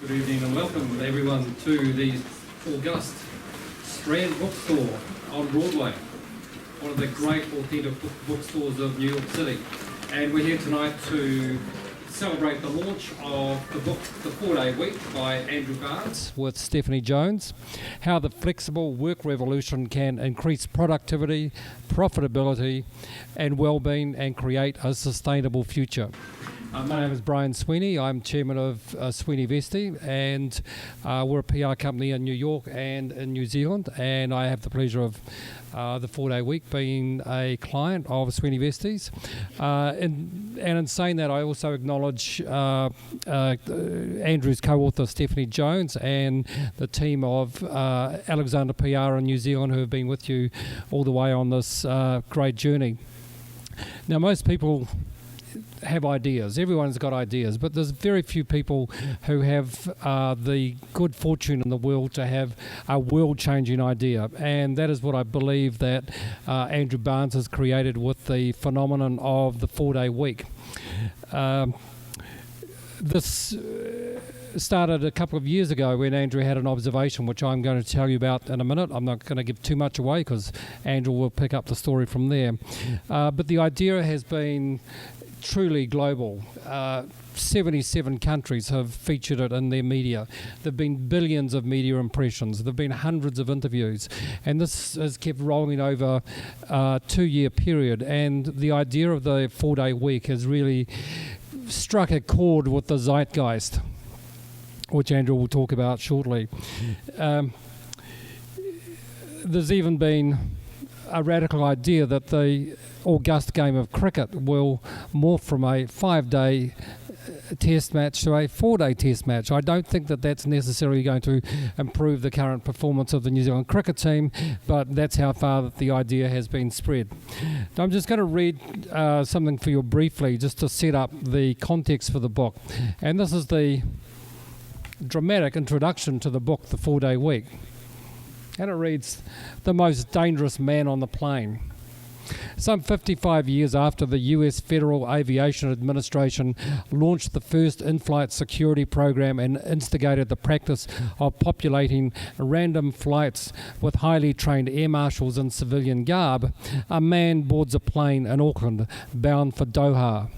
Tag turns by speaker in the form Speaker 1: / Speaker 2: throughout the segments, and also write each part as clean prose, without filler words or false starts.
Speaker 1: Good evening and welcome everyone to the august Strand bookstore on Broadway, one of the great authentic bookstores of New York City. And we're here tonight to celebrate the launch of the book, The 4-Day Week by Andrew Barnes with Stephanie Jones, how the flexible work revolution can increase productivity, profitability and well-being and create a sustainable future. My name is Brian Sweeney. I'm chairman of Sweeney Vesti, and we're a PR company in New York and in New Zealand, and I have the pleasure of the 4-Day Week being a client of Sweeney Vesti's. And in saying that, I also acknowledge Andrew's co-author Stephanie Jones and the team of Alexander PR in New Zealand who have been with you all the way on this great journey. Now, most people have ideas. Everyone's got ideas, but there's very few people who have the good fortune in the world to have a world-changing idea, and that is what I believe that Andrew Barnes has created with the phenomenon of the 4-Day Week. This started a couple of years ago when Andrew had an observation which I'm going to tell you about in a minute. I'm not going to give too much away because Andrew will pick up the story from there. But the idea has been truly global. 77 countries have featured it in their media. There have been billions of media impressions. There have been hundreds of interviews. And this has kept rolling over a 2-year period. And the idea of the 4-Day Week has really struck a chord with the zeitgeist, which Andrew will talk about shortly. There's even been a radical idea that the august game of cricket will morph from a 5-day test match to a 4-day test match. I don't think that that's necessarily going to improve the current performance of the New Zealand cricket team, but that's how far that the idea has been spread. Now, I'm just going to read something for you briefly just to set up the context for the book. And this is the dramatic introduction to the book, The 4-Day Week. And it reads, "The most dangerous man on the plane." Some 55 years after the US Federal Aviation Administration launched the first in-flight security program and instigated the practice of populating random flights with highly trained air marshals in civilian garb, a man boards a plane in Auckland bound for Doha.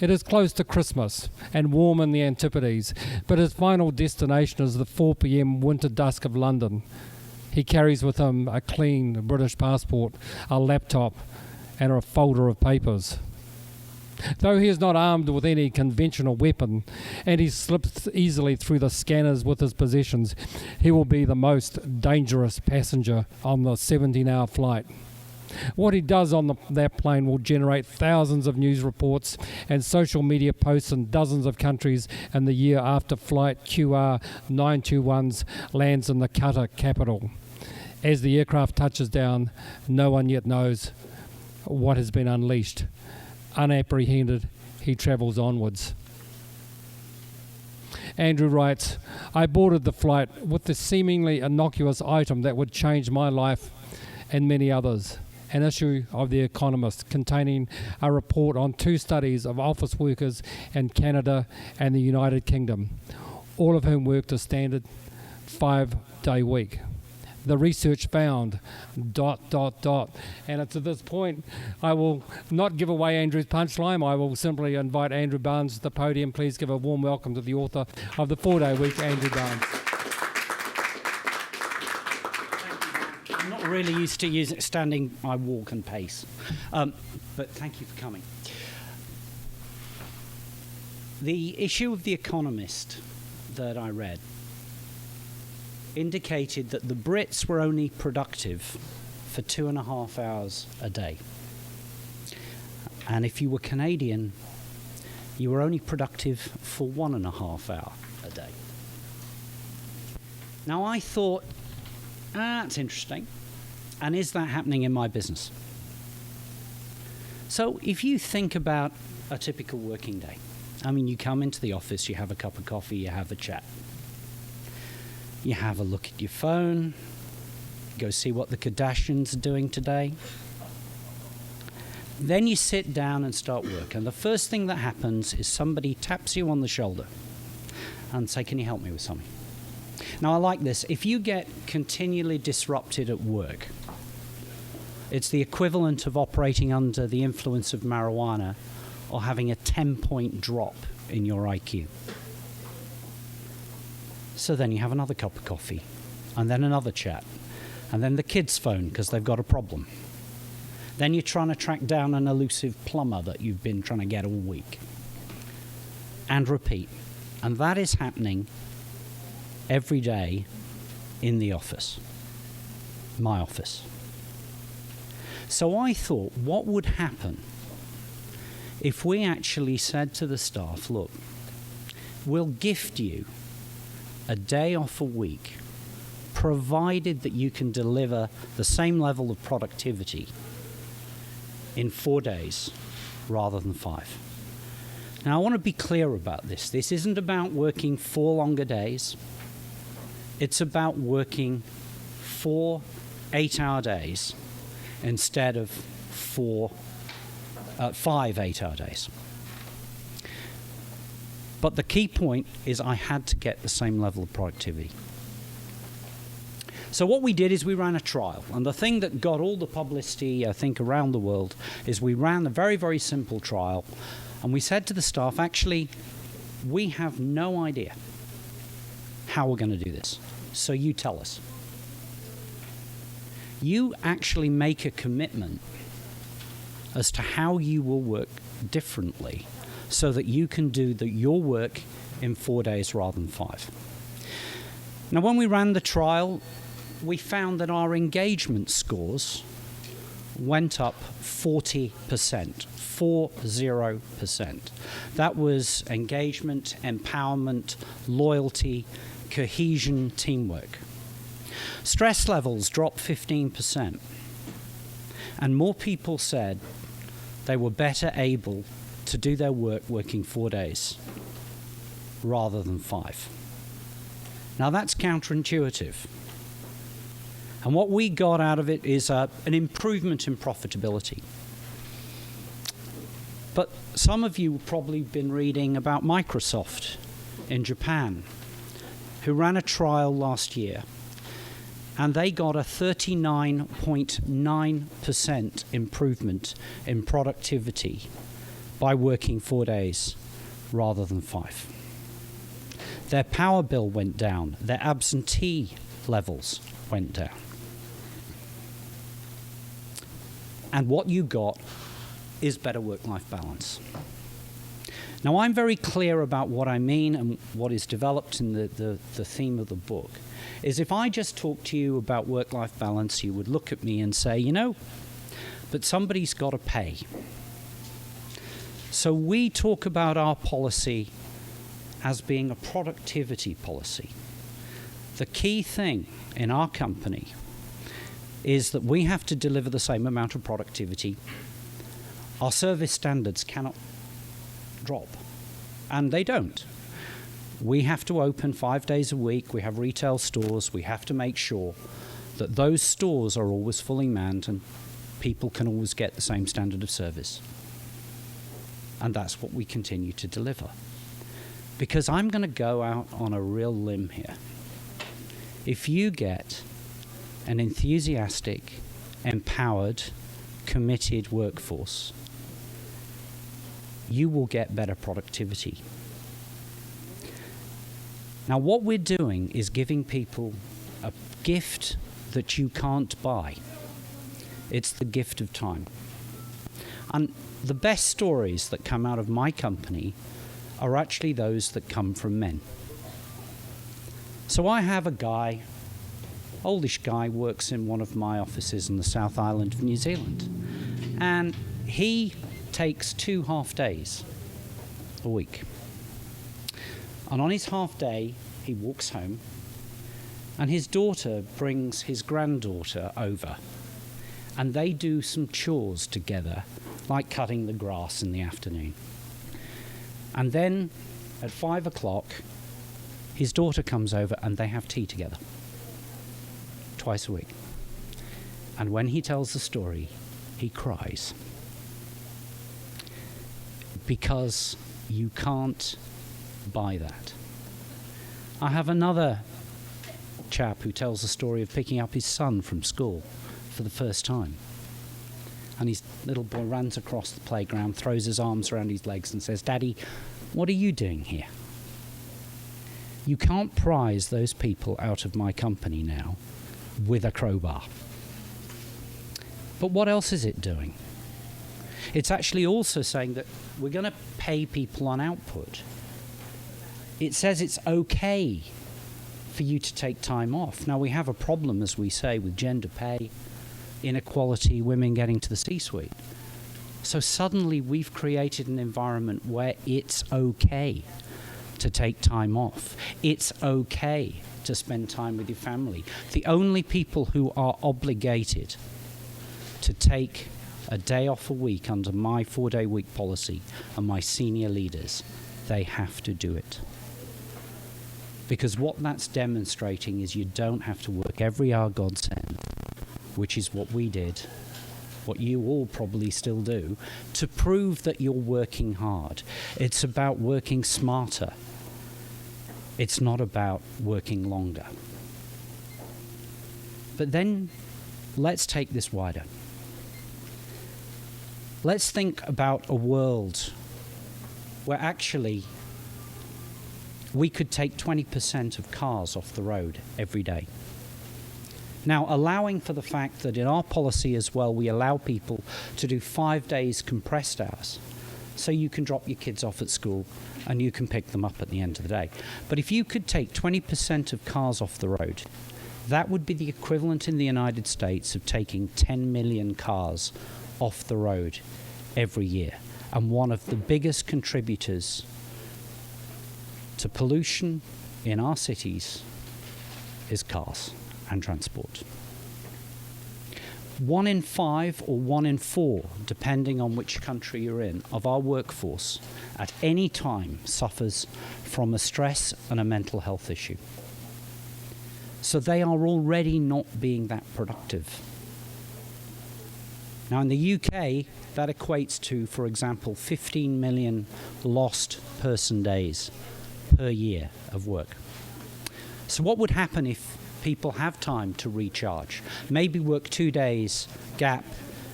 Speaker 1: It is close to Christmas and warm in the Antipodes, but his final destination is the 4 p.m. winter dusk of London. He carries with him a clean British passport, a laptop, and a folder of papers. Though he is not armed with any conventional weapon, and he slips easily through the scanners with his possessions, he will be the most dangerous passenger on the 17-hour flight. What he does on that plane will generate thousands of news reports and social media posts in dozens of countries in the year after flight QR 921's lands in the Qatar capital. As the aircraft touches down, no one yet knows what has been unleashed. Unapprehended, he travels onwards. Andrew writes, "I boarded the flight with the seemingly innocuous item that would change my life and many others. An issue of The Economist containing a report on 2 studies of office workers in Canada and the United Kingdom, all of whom worked a standard 5-day week. The research found ... And it's at this point I will not give away Andrew's punchline. I will simply invite Andrew Barnes to the podium. Please give a warm welcome to the author of The 4-Day Week, Andrew Barnes.
Speaker 2: I'm not really used to standing. I walk and pace. But thank you for coming. The issue of The Economist that I read indicated that the Brits were only productive for 2.5 hours a day. And if you were Canadian, you were only productive for 1.5 hours a day. Now I thought, that's interesting. And is that happening in my business? So if you think about a typical working day, I mean, you come into the office, you have a cup of coffee, you have a chat. You have a look at your phone, go see what the Kardashians are doing today. Then you sit down and start work. And the first thing that happens is somebody taps you on the shoulder. and say, can you help me with something? Now, I like this. If you get continually disrupted at work, it's the equivalent of operating under the influence of marijuana or having a 10-point drop in your IQ. So then you have another cup of coffee, and then another chat, and then the kids phone because they've got a problem. Then you're trying to track down an elusive plumber that you've been trying to get all week. And repeat. And that is happening every day in the office, my office. So I thought, what would happen if we actually said to the staff, look, we'll gift you a day off a week, provided that you can deliver the same level of productivity in 4 days rather than 5. Now, I want to be clear about this. This isn't about working 4 longer days. It's about working 4 8-hour days instead of 5 8-hour days. But the key point is I had to get the same level of productivity. So what we did is we ran a trial. And the thing that got all the publicity, I think, around the world is we ran a very, very simple trial. And we said to the staff, actually, we have no idea how we're going to do this. So you tell us. You actually make a commitment as to how you will work differently so that you can do your work in 4 days rather than 5. Now, when we ran the trial, we found that our engagement scores went up 40%, 40%. That was engagement, empowerment, loyalty, cohesion, teamwork. Stress levels dropped 15%. And more people said they were better able to do their work working 4 days rather than 5. Now that's counterintuitive. And what we got out of it is an improvement in profitability. But some of you have probably been reading about Microsoft in Japan, who ran a trial last year, and they got a 39.9% improvement in productivity by working 4 days rather than 5. Their power bill went down, their absentee levels went down. And what you got is better work-life balance. Now, I'm very clear about what I mean and what is developed in the theme of the book. Is if I just talk to you about work-life balance, you would look at me and say, you know, but somebody's got to pay. So we talk about our policy as being a productivity policy. The key thing in our company is that we have to deliver the same amount of productivity. Our service standards cannot drop, and they don't. We have to open 5 days a week. We have retail stores. We have to make sure that those stores are always fully manned and people can always get the same standard of service. And that's what we continue to deliver. Because I'm going to go out on a real limb here. If you get an enthusiastic, empowered, committed workforce, you will get better productivity. Now, what we're doing is giving people a gift that you can't buy. It's the gift of time. And the best stories that come out of my company are actually those that come from men. So I have a guy, oldish guy, works in one of my offices in the South Island of New Zealand. And he takes 2 half days a week. And on his half day, he walks home, and his daughter brings his granddaughter over, and they do some chores together, like cutting the grass in the afternoon. And then at 5 o'clock, his daughter comes over and they have tea together, twice a week. And when he tells the story, he cries. Because you can't buy that. I have another chap who tells the story of picking up his son from school for the first time. And his little boy runs across the playground, throws his arms around his legs and says, "Daddy, what are you doing here? You can't prize those people out of my company now with a crowbar." But what else is it doing? It's actually also saying that we're going to pay people on output. It says it's okay for you to take time off. Now, we have a problem, as we say, with gender pay, inequality, women getting to the C-suite. So suddenly we've created an environment where it's okay to take time off. It's okay to spend time with your family. The only people who are obligated to take a day off a week under my 4-day week policy are my senior leaders. They have to do it. Because what that's demonstrating is you don't have to work every hour God sends, which is what we did, what you all probably still do, to prove that you're working hard. It's about working smarter. It's not about working longer. But then let's take this wider. Let's think about a world where actually we could take 20% of cars off the road every day. Now, allowing for the fact that in our policy as well, we allow people to do 5 days compressed hours. So you can drop your kids off at school and you can pick them up at the end of the day. But if you could take 20% of cars off the road, that would be the equivalent in the United States of taking 10 million cars off the road every year. And one of the biggest contributors to pollution in our cities is cars and transport. 1 in 5 or 1 in 4, depending on which country you're in, of our workforce at any time suffers from a stress and a mental health issue. So they are already not being that productive. Now in the UK, that equates to, for example, 15 million lost person days per year of work. So what would happen if people have time to recharge? Maybe work 2 days, gap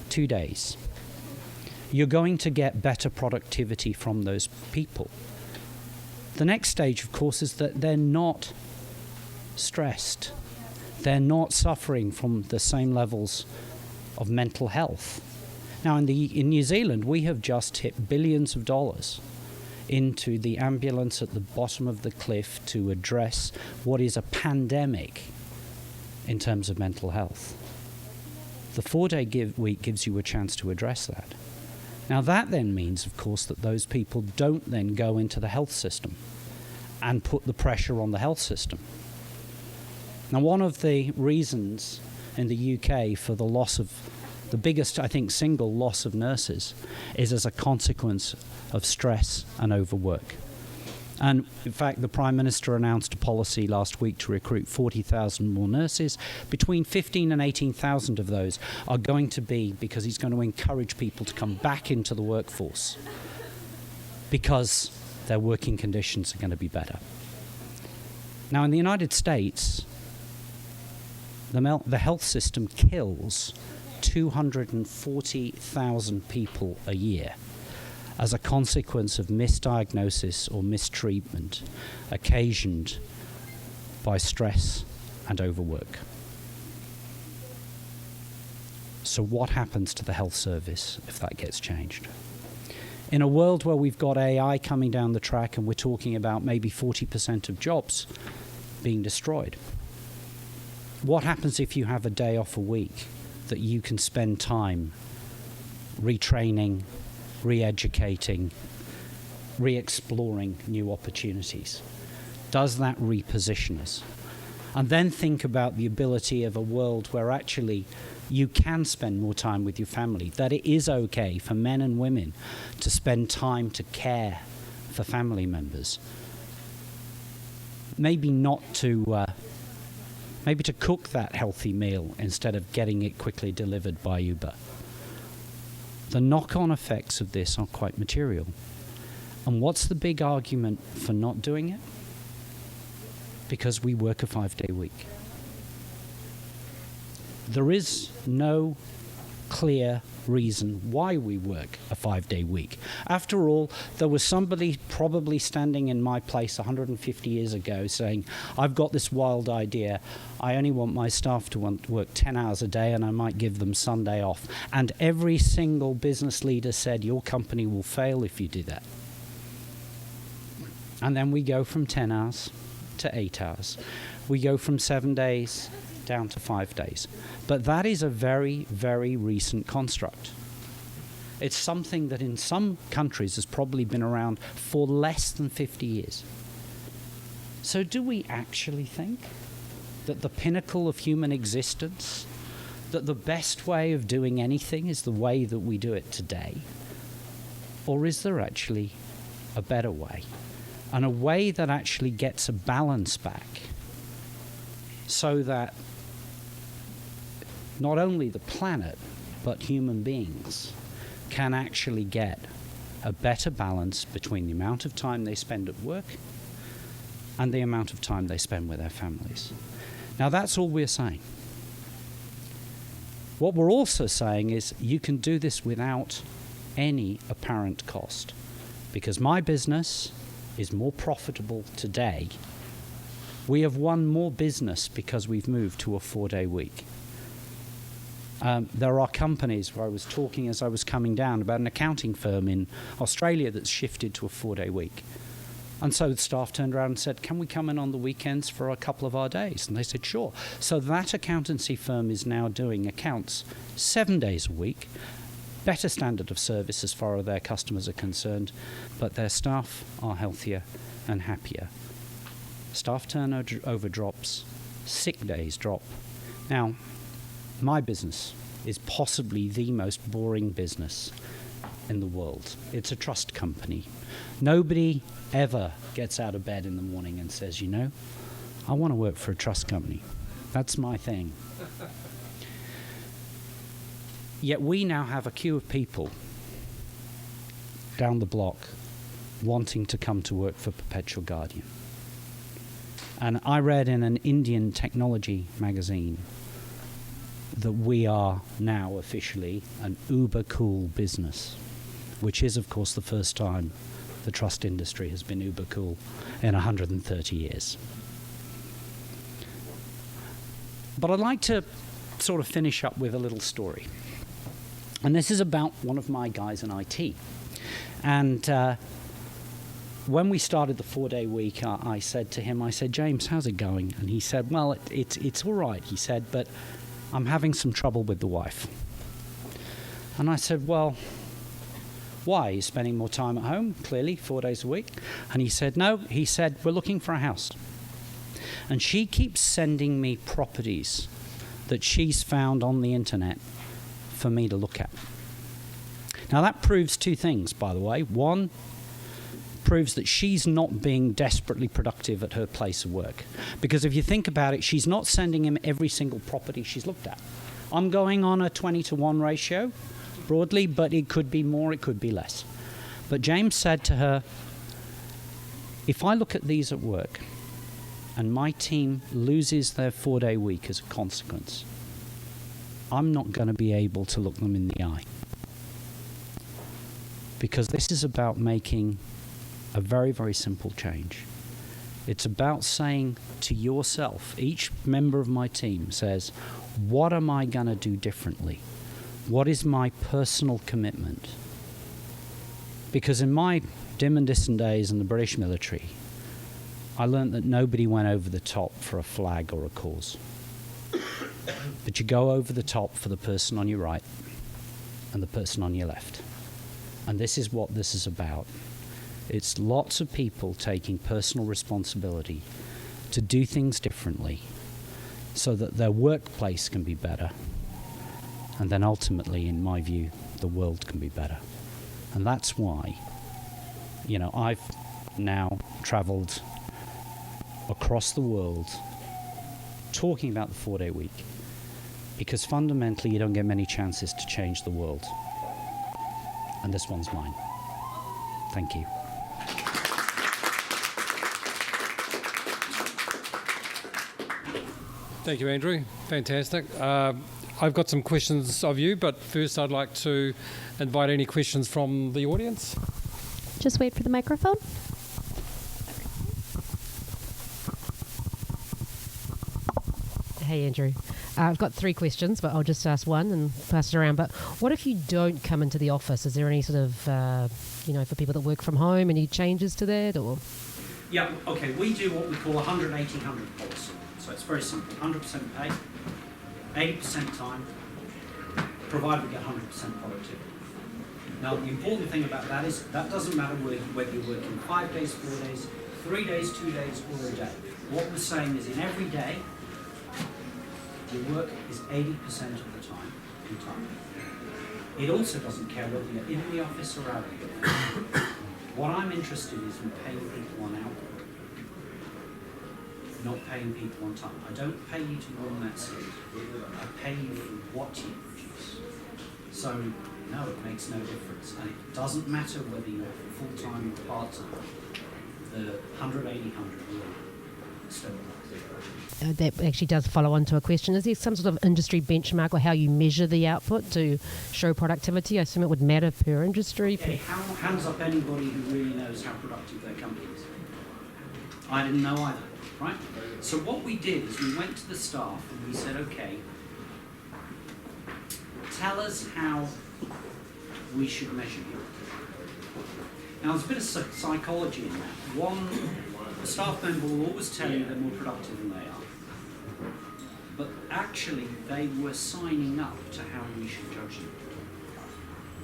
Speaker 2: 2 days. You're going to get better productivity from those people. The next stage, of course, is that they're not stressed. They're not suffering from the same levels of mental health. Now, in New Zealand, we have just hit billions of dollars into the ambulance at the bottom of the cliff to address what is a pandemic in terms of mental health. The 4-day week gives you a chance to address that. Now that then means, of course, that those people don't then go into the health system and put the pressure on the health system. Now one of the reasons in the UK for the loss of the biggest, I think, single loss of nurses is as a consequence of stress and overwork. And in fact, the Prime Minister announced a policy last week to recruit 40,000 more nurses. Between 15 and 18,000 of those are going to be because he's going to encourage people to come back into the workforce because their working conditions are going to be better. Now, in the United States, the health system kills 240,000 people a year as a consequence of misdiagnosis or mistreatment occasioned by stress and overwork. So what happens to the health service if that gets changed? In a world where we've got AI coming down the track and we're talking about maybe 40% of jobs being destroyed, what happens if you have a day off a week that you can spend time retraining, re-educating, re-exploring new opportunities? Does that reposition us? And then think about the ability of a world where actually you can spend more time with your family, that it is okay for men and women to spend time to care for family members. Maybe not to maybe to cook that healthy meal instead of getting it quickly delivered by Uber. The knock-on effects of this are quite material. And what's the big argument for not doing it? because we work a 5-day week. There is no clear reason why we work a 5-day week. After all, there was somebody probably standing in my place 150 years ago saying, I've got this wild idea. I only want my staff to work 10 hours a day and I might give them Sunday off. And every single business leader said, your company will fail if you do that. And then we go from 10 hours to 8 hours. We go from 7 days down to 5 days. But that is a very, very recent construct. It's something that in some countries has probably been around for less than 50 years. So do we actually think that the pinnacle of human existence, that the best way of doing anything is the way that we do it today? Or is there actually a better way? And a way that actually gets a balance back so that not only the planet, but human beings can actually get a better balance between the amount of time they spend at work and the amount of time they spend with their families. Now, that's all we're saying. What we're also saying is you can do this without any apparent cost, because my business is more profitable today. We have won more business because we've moved to a 4-day week. There are companies where I was talking as I was coming down about an accounting firm in Australia that's shifted to a 4-day week. And so the staff turned around and said, can we come in on the weekends for a couple of our days? And they said, sure. So that accountancy firm is now doing accounts 7 days a week, better standard of service as far as their customers are concerned, but their staff are healthier and happier. Staff turnover drops, sick days drop. Now, my business is possibly the most boring business in the world. It's a trust company. Nobody ever gets out of bed in the morning and says, you know, I want to work for a trust company. That's my thing. Yet we now have a queue of people down the block wanting to come to work for Perpetual Guardian. And I read in an Indian technology magazine that we are now officially an uber cool business, which is, of course, the first time the trust industry has been uber cool in 130 years. But I'd like to sort of finish up with a little story. And this is about one of my guys in IT. And when we started the 4-day week, I said to him, I said, James, how's it going? And he said, well, it's all right, he said, but I'm having some trouble with the wife. And I said, well, why? You're spending more time at home, clearly, 4 days a week. And he said, no, he said, we're looking for a house. And she keeps sending me properties that she's found on the internet for me to look at. Now that proves two things, by the way. One, proves that she's not being desperately productive at her place of work. Because if you think about it, she's not sending him every single property she's looked at. I'm going on a 20-to-1 ratio, broadly, but it could be more, it could be less. But James said to her, if I look at these at work and my team loses their 4-day week as a consequence, I'm not going to be able to look them in the eye. Because this is about making a very, very simple change. It's about saying to yourself, each member of my team says, what am I going to do differently? What is my personal commitment? Because in my dim and distant days in the British military, I learned that nobody went over the top for a flag or a cause. But you go over the top for the person on your right and the person on your left. And this is what this is about. It's lots of people taking personal responsibility to do things differently so that their workplace can be better. And then ultimately, in my view, the world can be better. And that's why, you know, I've now traveled across the world talking about the 4-day week, because fundamentally you don't get many chances to change the world. And this one's mine. Thank you.
Speaker 1: Thank you, Andrew. Fantastic. I've got some questions of you, but first I'd like to invite any questions from the audience.
Speaker 3: Just wait for the microphone. Hey, Andrew. I've got 3 questions, but I'll just ask one and pass it around. But what if you don't come into the office? Is there any sort of, for people that work from home, any changes to that? Or?
Speaker 2: Yeah, okay, we do what we call a 100-80-100 policy. So it's very simple. 100% pay, 80% time, provided we get 100% productivity. Now, the important thing about that is that doesn't matter whether you're working 5 days, 4 days, 3 days, 2 days, or a day. What we're saying is in every day, your work is 80% of the time in time. It also doesn't care whether you're in the office or out of the office. What I'm interested in is in paying people on output, not paying people on time. I don't pay you to run that seat. I pay you for what you produce. So, no, it makes no difference. And it doesn't matter whether you're full-time or part-time. The 180-100 will still work.
Speaker 3: That actually does follow on to a question. Is there some sort of industry benchmark or how you measure the output to show productivity? I assume it would matter per industry.
Speaker 2: Okay, hands up anybody who really knows how productive their company is. I didn't know either, right? So what we did is we went to the staff and we said, okay, tell us how we should measure you. Now there's a bit of psychology in that. One, a staff member will always tell you they're more productive than they are. But actually, they were signing up to how we should judge them.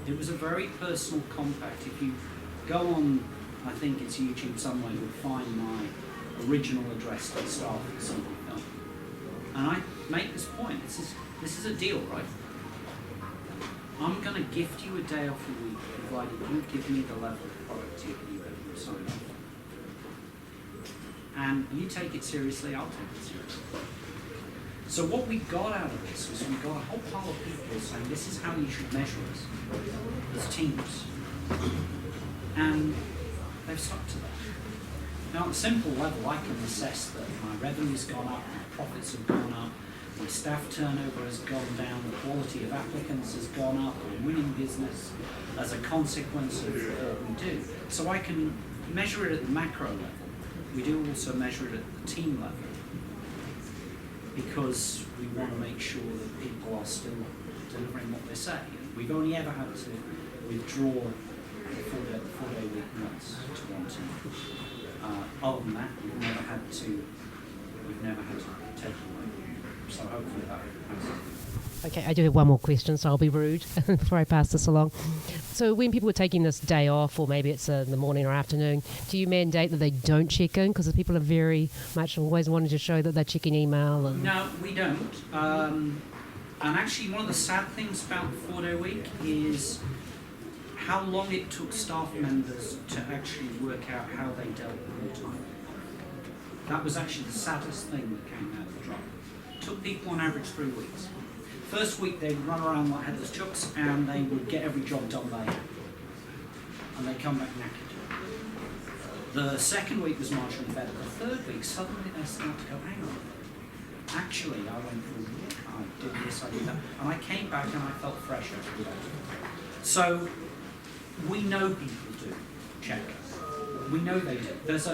Speaker 2: It was a very personal compact. If you go on, I think it's YouTube somewhere, you'll find my original address to the staff of the Sunday film. And I make this point. This is a deal, right? I'm going to gift you a day off a week, provided you give me the level of productivity that you signed up for. And you take it seriously, I'll take it seriously. So what we got out of this was we got a whole pile of people saying this is how you should measure us as teams. And they've stuck to that. Now at a simple level I can assess that my revenue's gone up, my profits have gone up, my staff turnover has gone down, the quality of applicants has gone up, I'm winning business as a consequence of what we do. So I can measure it at the macro level. We do also measure it at the team level because we want to make sure that people are still delivering what they say. And we've only ever had to withdraw the four-day week once to one team. Other than that, we've never had to take it away. So hopefully that has.
Speaker 3: Okay, I do have one more question, so I'll be rude before I pass this along. So when people are taking this day off, or maybe it's in the morning or afternoon, do you mandate that they don't check in? Because people are very much always wanting to show that they're checking email. And
Speaker 2: no, we don't. And actually, one of the sad things about the 4-day week is how long it took staff members to actually work out how they dealt with their time. That was actually the saddest thing that came out of the job. It took people on average 3 weeks. First week they'd run around like headless chooks and they would get every job done they had. And they'd come back knackered. The second week was marginally better. The third week, suddenly they started to go, hang on. Actually, I went through, I did this, I did that. And I came back and I felt fresher. So, we know people do check. We know they do. There's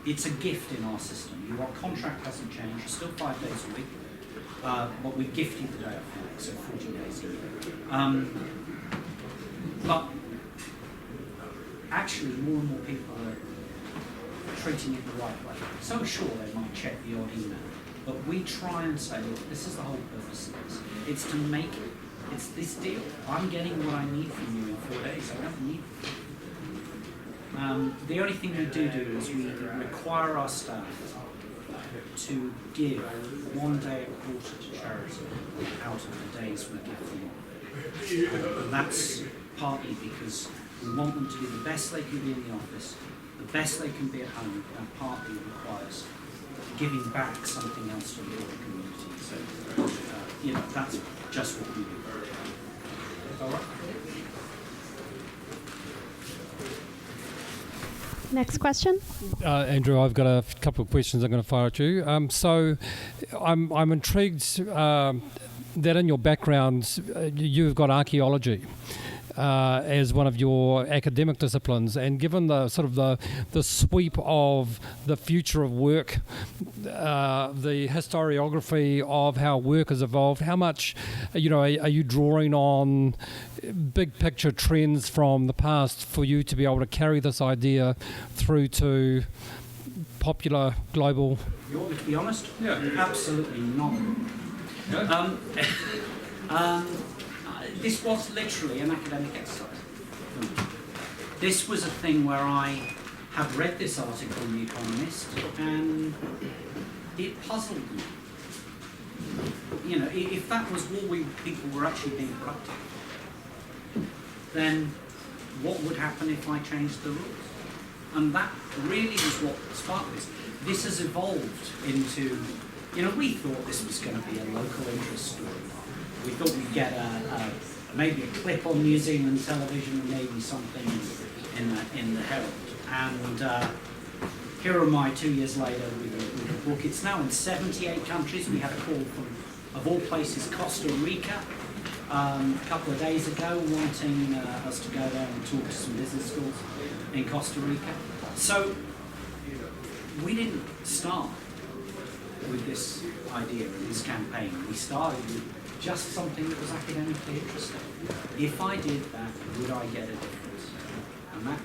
Speaker 2: it's a gift in our system. Your contract hasn't changed. It's still 5 days a week. But we've gifted the day off, so 40 days a year. But actually, more and more people are treating it the right way. So sure, they might check the odd email, but we try and say, look, this is the whole purpose of this. It's to make it. It's this deal. I'm getting what I need from you in 4 days. I don't need it. The only thing we do is we require our staff to give 1 day a quarter to charity out of the days we give them off. And that's partly because we want them to be the best they can be in the office, the best they can be at home, and partly requires giving back something else to the broader community. So, that's just what we do. All right?
Speaker 4: Next question.
Speaker 1: Andrew, I've got a couple of questions I'm going to fire at you. So I'm intrigued that in your background you've got archaeology as one of your academic disciplines, and given the sort of the sweep of the future of work, the historiography of how work has evolved, how much are you drawing on big picture trends from the past for you to be able to carry this idea through to popular global?
Speaker 2: You want me to be honest?
Speaker 1: Yeah.
Speaker 2: Absolutely not.
Speaker 1: Yeah.
Speaker 2: This was literally an academic exercise. This was a thing where I had read this article in The Economist and it puzzled me. If that was all people were actually being productive, then what would happen if I changed the rules? And that really was what sparked this. This has evolved into, we thought this was going to be a local interest story. We thought we'd get maybe a clip on New Zealand television and maybe something in the Herald. And here am I 2 years later with a book. It's now in 78 countries. We had a call from, of all places, Costa Rica a couple of days ago, wanting us to go there and talk to some business schools in Costa Rica. So we didn't start with this idea and this campaign. We started with just something that was academically interesting. If I did that, would I get a difference? And that,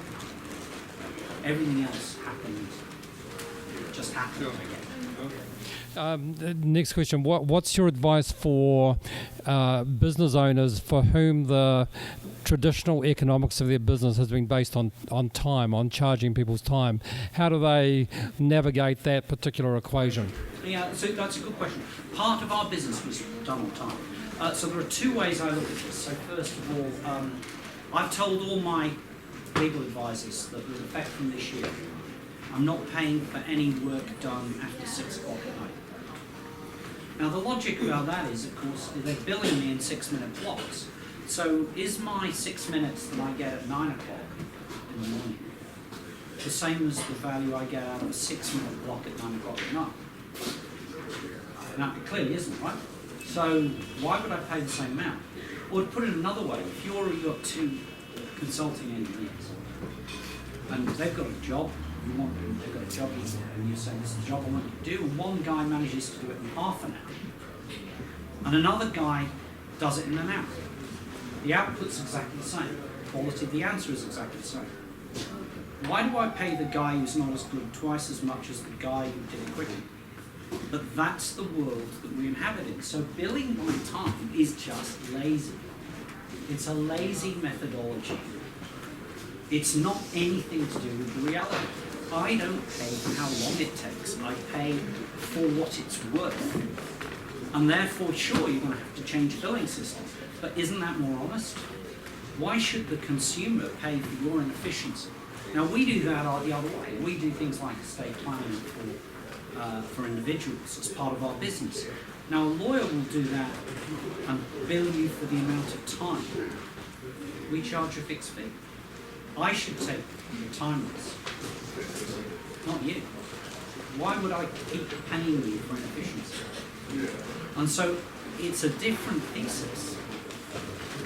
Speaker 2: everything else happened, just happened, I guess.
Speaker 1: Next question. What's your advice for business owners for whom the traditional economics of their business has been based on time, on charging people's time? How do they navigate that particular equation?
Speaker 2: Yeah, so that's a good question. Part of our business was done on time. So there are two ways I look at this. So first of all, I've told all my legal advisors that with effect from this year, I'm not paying for any work done after 6 o'clock at night. Now the logic about that is, of course, they're billing me in 6-minute blocks. So is my 6 minutes that I get at 9 o'clock in the morning the same as the value I get out of a 6-minute block at 9 o'clock at night? Now it clearly isn't, right? So why would I pay the same amount? Or to put it another way, if you've got two consulting engineers and they've got a job, they've got a job and you're saying this is the job I want you to do, and one guy manages to do it in half an hour and another guy does it in an hour. The output's exactly the same. The quality of the answer is exactly the same. Why do I pay the guy who's not as good twice as much as the guy who did it quickly? But that's the world that we inhabit in. So billing by time is just lazy. It's a lazy methodology. It's not anything to do with the reality. I don't pay for how long it takes. I pay for what it's worth. And therefore, sure, you're going to have to change your billing system. But isn't that more honest? Why should the consumer pay for your inefficiency? Now, we do that the other way. We do things like estate planning for individuals as part of our business. Now, a lawyer will do that and bill you for the amount of time. We charge a fixed fee. I should take the time risk, not you. Why would I keep paying you for inefficiency? And so it's a different thesis,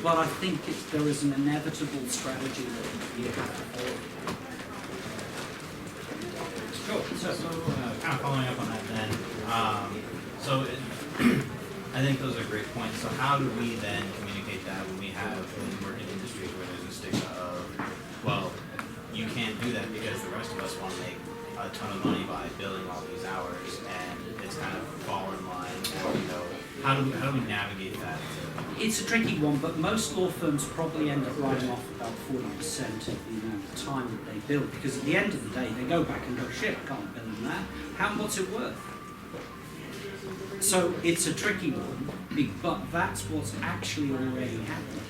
Speaker 2: but I think there is an inevitable strategy that you have to follow.
Speaker 5: Sure. So kind of following up on that then, I think those are great points. So how do we then communicate that when we work in industries where there's a stigma of, well, you can't do that because the rest of us want to make a ton of money by billing all these hours, and it's kind of fall in line, and how do we navigate that?
Speaker 2: It's a tricky one, but most law firms probably end up writing off about 40% of the amount of time that they bill, because at the end of the day, they go back and go, shit, I can't bill them that. What's it worth? So it's a tricky one, but that's what's actually already happening.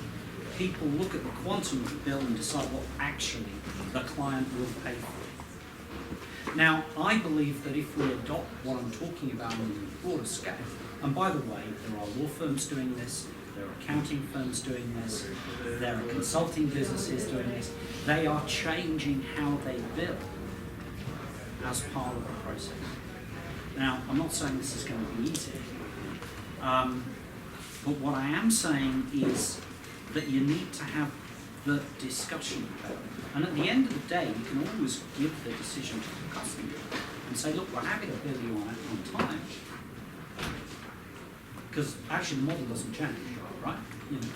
Speaker 2: People look at the quantum of the bill and decide what actually the client will pay for. Now, I believe that if we adopt what I'm talking about on a broader scale, and by the way, there are law firms doing this, there are accounting firms doing this, there are consulting businesses doing this, they are changing how they bill. as part of the process. Now, I'm not saying this is going to be easy, but what I am saying is that you need to have the discussion about it. And at the end of the day, you can always give the decision to the customer and say, look, we're happy to bill you on time, because actually the model doesn't change, right? You know.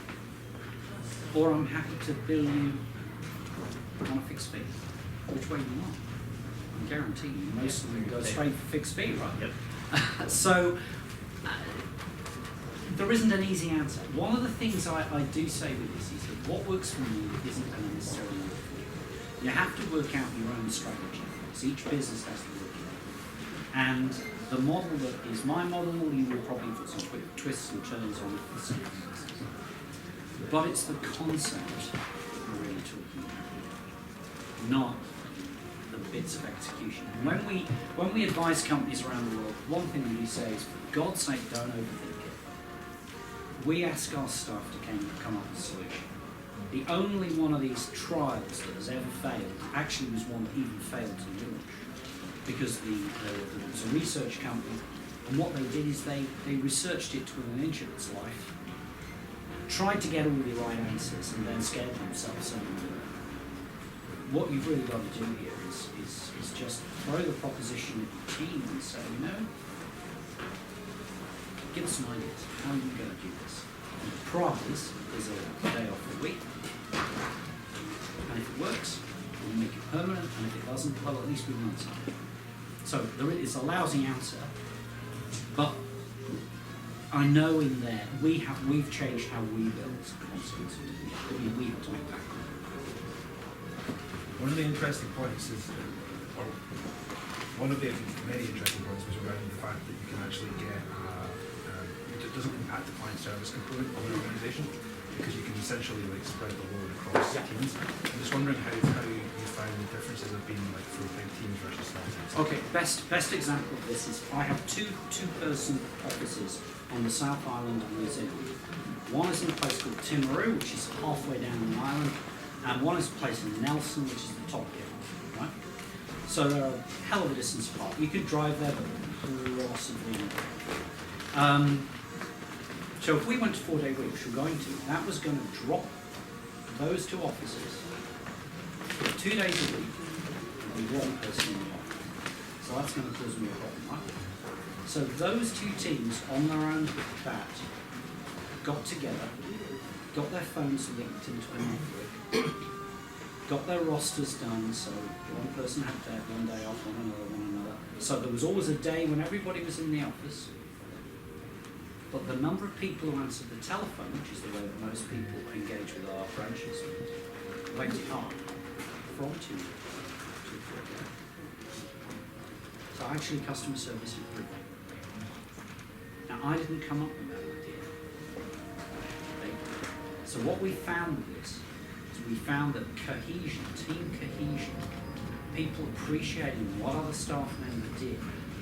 Speaker 2: Or I'm happy to bill you on a fixed fee. Which way do you want? I guarantee you, most of them go straight for fixed fee, right?
Speaker 5: Yep.
Speaker 2: So, there isn't an easy answer. One of the things I do say with this is that what works for me isn't going to necessarily work for you. You have to work out your own strategy. Because each business has to work it out. And the model that is my model, you will probably put some quick twists and turns on it for some businesses. But it's the concept we're really talking about, not the bits of execution. And when we advise companies around the world, one thing we say is, for God's sake, don't overthink it. We ask our staff to come up with a solution. The only one of these trials that has ever failed actually was one that even failed to launch, because there was a research company, and what they did is they researched it to an inch of its life, tried to get all the right answers, and then scared themselves. And what you've really got to do here is just throw the proposition at your team and say, you know, give us some ideas. How are you going to do this? And the prize is a day off a week. And if it works, we'll make it permanent. And if it doesn't, well, at least we've learned something. So it's a lousy answer, but I know in there we've changed how we build concepts. We have to make that clear.
Speaker 4: One of the interesting points is, or one of the many interesting points was around the fact that you can actually get it doesn't impact the client service component of an organisation, because you can essentially like spread the load across teams. I'm just wondering how you find the differences of being like for big teams versus small teams.
Speaker 2: Okay, best example of this is I have two-person offices on the South Island of New Zealand. One is in a place called Timaru, which is halfway down the island, and one is a place in Nelson, which is the top of the island, right? So they're a hell of a distance apart. You could drive there, but possibly not. So if we went to 4-day week, which we're going to, that was going to drop those two offices 2 days a week and one person in the office. So that's going to cause me a problem, right? So those two teams on their own bat got together, got their phones linked into a network, got their rosters done, so one person had to have 1 day off, one another. So there was always a day when everybody was in the office, but the number of people who answered the telephone, which is the way that most people engage with our branches, went up from 2 to 4. So actually customer service improved. Now I didn't come up with that idea. So what we found with this is we found that cohesion, team cohesion, people appreciating what other staff member did,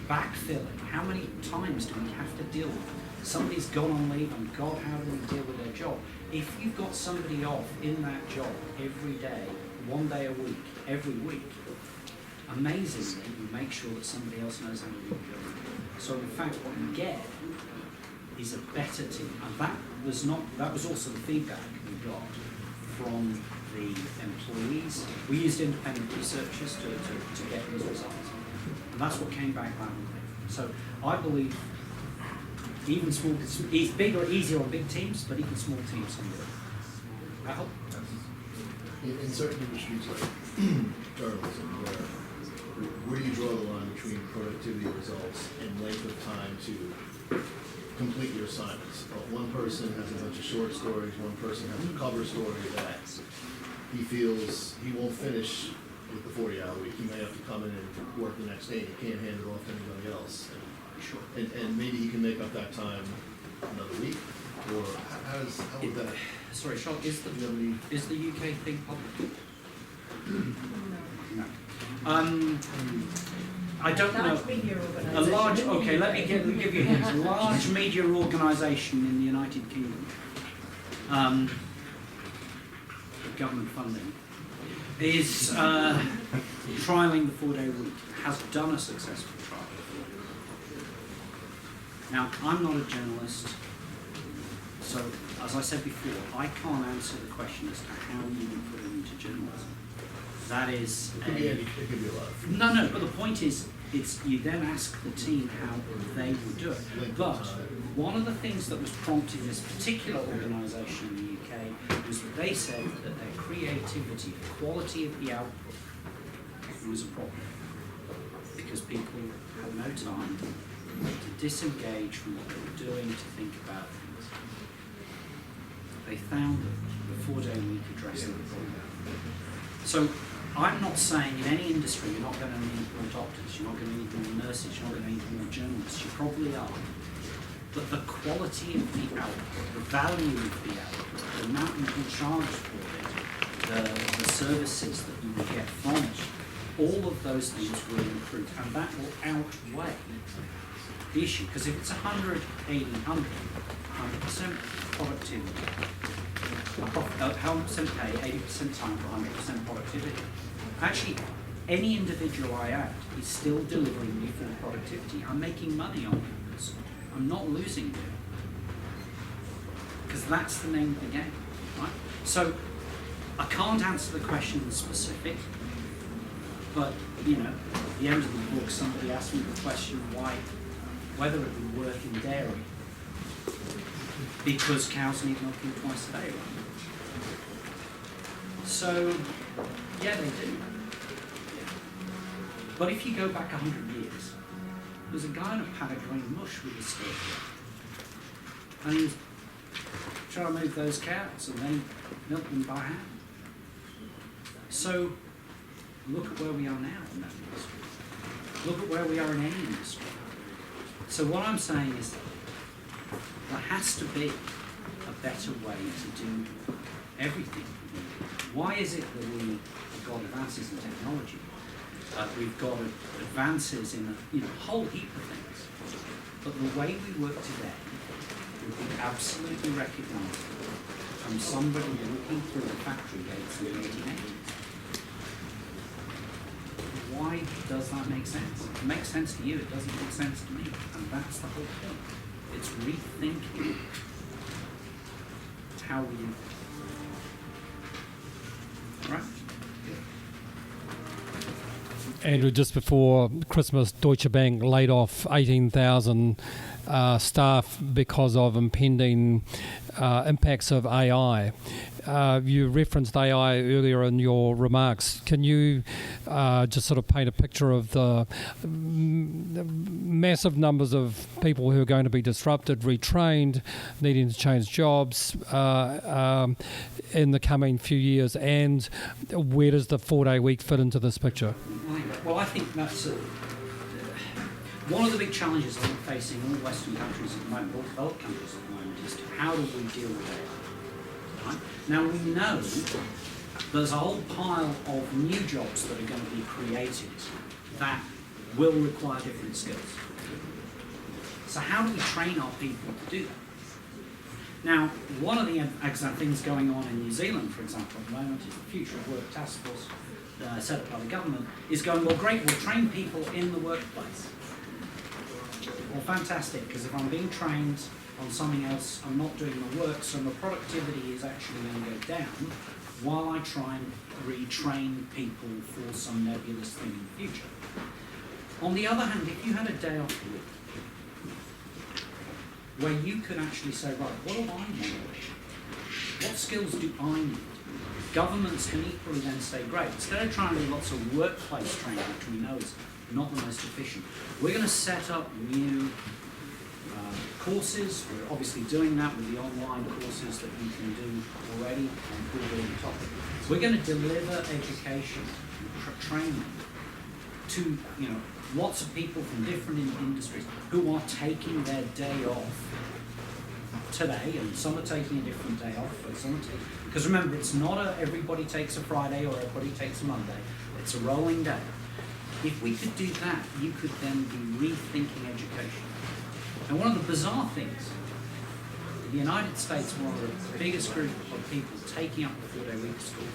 Speaker 2: backfilling, how many times do we have to deal with? Somebody's gone on leave and God, how do we deal with their job? If you've got somebody off in that job every day, 1 day a week, every week, amazingly, you make sure that somebody else knows how to do the job. So in fact, what you get is a better team. And that was also the feedback we got from the employees. We used independent researchers to get these results. And that's what came back loud and clear. So I believe even small, it's bigger, easier on big teams, but even small teams can do it. I hope.
Speaker 6: In certain industries like journalism, where do you draw the line between productivity results and length of time to complete your assignments? One person has a bunch of short stories, one person has a cover story that he feels he won't finish with the 40-hour week. He may have to come in and work the next day and he can't hand it off to anybody else.
Speaker 2: Sure.
Speaker 6: And maybe he can make up that time another week, or how would that?
Speaker 2: Sorry, Sean, is the UK thing public? No. I don't know. A large, okay, let me give you a hint. A large media organisation in the United Kingdom, with government funding,
Speaker 7: is trialling the 4-day week, has done a successful trial. Now, I'm not a journalist, so as I said before, I can't answer the question as to how you would put it into journalism. That is
Speaker 6: It could be a lot.
Speaker 7: no, but the point is, you then ask the team how they would do it. But one of the things that was prompting this particular organisation in the UK was that they said that their creativity, the quality of the output, was a problem. Because people had no time to disengage from what they were doing, to think about things. They found that the 4-day week addressed the problem. So I'm not saying in any industry you're not going to need more doctors, you're not going to need more nurses, you're not going to need more journalists. You probably are. But the quality of the output, the value of the output, the amount you can charge for it, the services that you will get from it, all of those things will improve, and that will outweigh the issue. Because if it's 100, 80, 100, 100% productivity, 100% pay, 80% time for 100% productivity. Actually, any individual I add is still delivering me full productivity. I'm making money on it. I'm not losing it. Because that's the name of the game, right? So, I can't answer the question in specific, but, you know, at the end of the book, somebody asked me the question whether it would work in dairy. Because cows need milking twice a day, right? So, yeah, they do. But if you go back 100 years, there's a guy in a paddock going mush with a stick. And he was trying to move those cows and then milk them by hand. So, look at where we are now in that industry. Look at where we are in any industry. So what I'm saying is there has to be a better way to do everything. Why is it that we've got advances in technology? We've got advances in a whole heap of things. But the way we work today would be absolutely recognisable from somebody looking through the factory gates in the 1880s. Why does that make sense? It makes sense to you, it doesn't make sense to me. And that's the whole point. It's rethinking how we do things. All right?
Speaker 1: Andrew, just before Christmas, Deutsche Bank laid off 18,000 staff because of impending impacts of AI. You referenced AI earlier in your remarks. Can you just sort of paint a picture of the massive numbers of people who are going to be disrupted, retrained, needing to change jobs in the coming few years, and where does the 4-day week fit into this picture?
Speaker 7: Well, I think that's one of the big challenges that we're facing in all Western countries at the moment, all developed countries at the moment, is how do we deal with AI? Right? Now, we know there's a whole pile of new jobs that are going to be created that will require different skills. So how do we train our people to do that? Now, one of the things going on in New Zealand, for example, at the moment, is the Future of Work Task Force set up by the government, is going, well, great, we'll train people in the workplace. Well, fantastic, because if I'm being trained on something else, I'm not doing the work, so my productivity is actually going to go down while I try and retrain people for some nebulous thing in the future. On the other hand, if you had a day off a week, where you could actually say, right, what do I want to do? What skills do I need? Governments can equally then say, great, instead of trying to do lots of workplace training, which we know is not the most efficient, we're going to set up new courses. We're obviously doing that with the online courses that we can do already on Google and topic. We're going to deliver education, training to lots of people from different industries who are taking their day off today, and some are taking a different day off, because remember, it's not everybody takes a Friday or everybody takes a Monday. It's a rolling day. If we could do that, you could then be rethinking education. And one of the bizarre things, the United States, one of the biggest group of people taking up the 4-day week schools,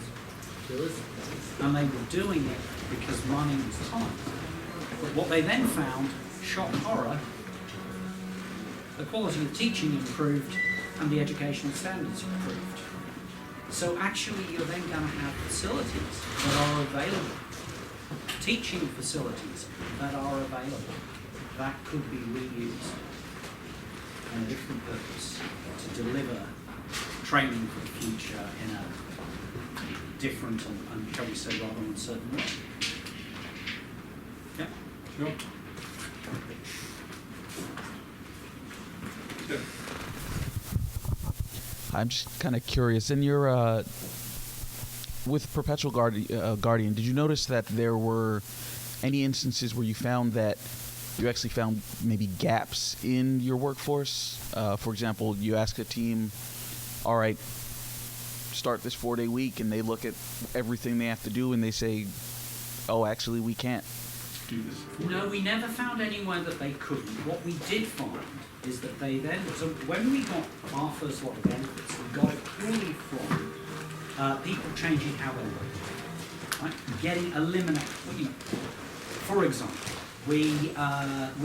Speaker 7: And they were doing it because money was tight. But what they then found, shock horror, the quality of teaching improved and the educational standards improved. So actually you're then going to have facilities that are available, teaching facilities that are available, that could be reused for a different purpose, to deliver training for the future in a different and shall we say, rather uncertain way. Yeah?
Speaker 4: Sure. Yeah.
Speaker 8: I'm just kind of curious. In your with Perpetual Guardian, did you notice that there were any instances where you found that you actually found maybe gaps in your workforce? For example, you ask a team, all right, start this 4-day week, and they look at everything they have to do and they say, oh, actually, we can't do this.
Speaker 7: No, we never found anywhere that they couldn't. What we did find is that they then, so when we got our first lot of benefits, we got it purely from people changing how they work, right? Getting eliminated. For example, we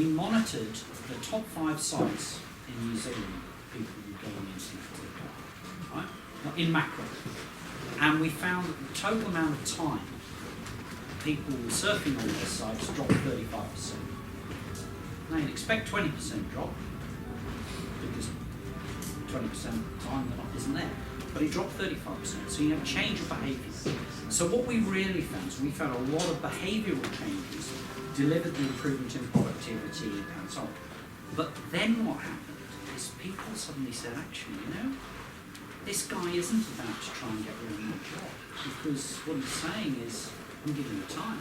Speaker 7: monitored the top 5 sites in New Zealand. People were going into, right? In macro, and we found that the total amount of time people were surfing on those sites dropped 35%. Now you'd expect 20% drop because 20% of the time isn't there, but it dropped 35%. So you have a change of behaviour. So what we really found is we found a lot of behavioural changes delivered the improvement in productivity and so on. But then what happened is people suddenly said, actually, this guy isn't about to try and get rid of my job, because what he's saying is, I'm giving you time.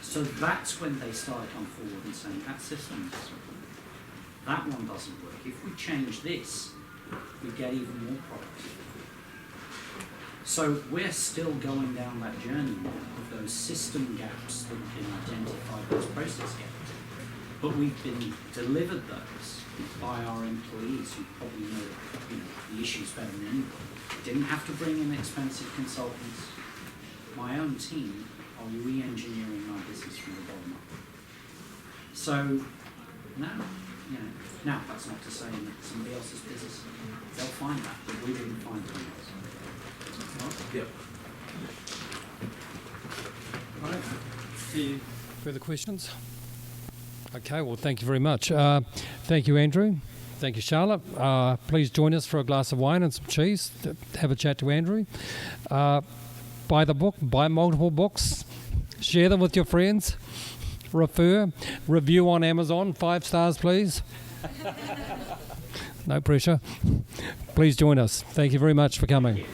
Speaker 7: So that's when they started coming forward and saying, that system doesn't work. That one doesn't work. If we change this, we get even more productivity. So we're still going down that journey now of those system gaps that we can identify, those process gaps. But we've been delivered those by our employees who probably know the issues better than anybody. Didn't have to bring in expensive consultants. My own team are re-engineering my business from the bottom up. So now that's not to say that somebody else's business, they'll find that, but we didn't find it.
Speaker 4: Yep.
Speaker 1: Right. Any further questions? Okay, well, thank you very much. Thank you, Andrew. Thank you, Charlotte. Please join us for a glass of wine and some cheese to have a chat to Andrew. Buy the book, buy multiple books, share them with your friends, review on Amazon, 5 stars, please. No pressure. Please join us. Thank you very much for coming.